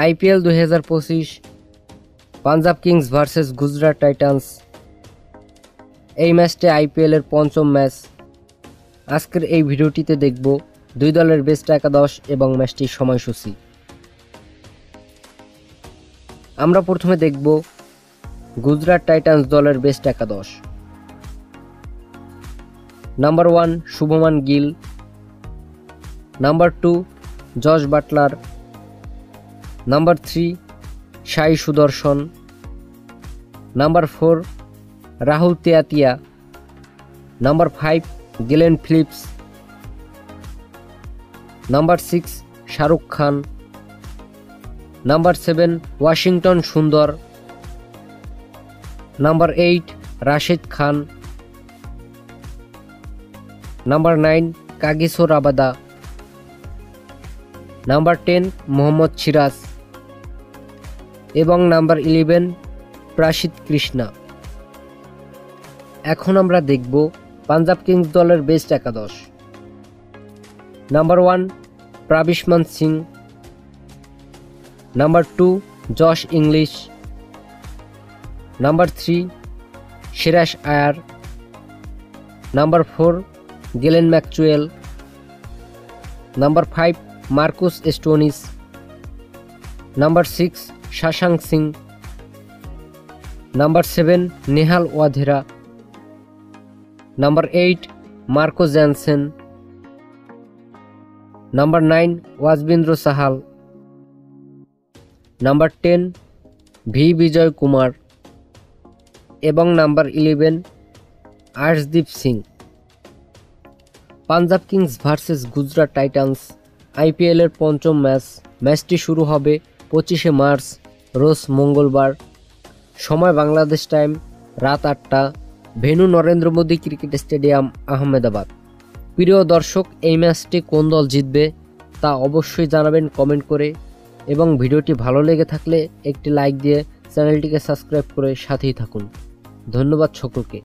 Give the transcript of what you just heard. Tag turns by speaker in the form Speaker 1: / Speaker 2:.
Speaker 1: IPL 2025 Punjab Kings versus Gujarat Titans. এই ম্যাচটি আইপিএলের পঞ্চম ম্যাচ। আজকের এই ভিডিওটিতে দেখব দুই দলের বেস্ট একাদশ এবং ম্যাচটির সময়সূচি। আমরা প্রথমে দেখব গুজরাট টাইটান্স দলের বেস্ট একাদশ। Number 1 Shubman Gill, number 2 Jos Buttler, number 3 Sai Sudharsan, number 4 Rahul Tewatia, number 5 Glenn Phillips, number 6 Shahrukh Khan, number 7 Washington Sundar, number 8 Rashid Khan, number 9 Kagiso Rabada, number 10 Mohammad Siraj এবং নাম্বার 11 প্রাসিদ কৃষ্ণা। এখন আমরা দেখব পাঞ্জাব কিংস দলের বেস্ট একাদশ। Number 1 Prabhsimran Singh, number 2 Josh English, number 3 Shreyas Iyer, number 4 Glenn Maxwell, number 5 Marcus Stoinis, number 6 Shashank Singh, number 7 Nehal Wadhera, number 8 Marco Jansen, number 9 Yuzvendra Chahal, number 10 V Vijay Kumar এবং number 11 Arshdeep Singh. Punjab Kings versus Gujarat Titans আইপিএলের পঞ্চম match. ম্যাচটি শুরু হবে 25শে মার্চ রোজ মঙ্গলবার, সময় বাংলাদেশ টাইম রাত 8টা, venue Narendra Modi cricket stadium Ahmedabad. প্রিয় দর্শক, এই ম্যাচটি কোন দল জিতবে তা অবশ্যই জানাবেন কমেন্ট করে, এবং ভিডিওটি ভালো লেগে থাকলে একটি লাইক দিয়ে চ্যানেলটিকে সাবস্ক্রাইব করে সাথেই থাকুন। ধন্যবাদ সকলকে।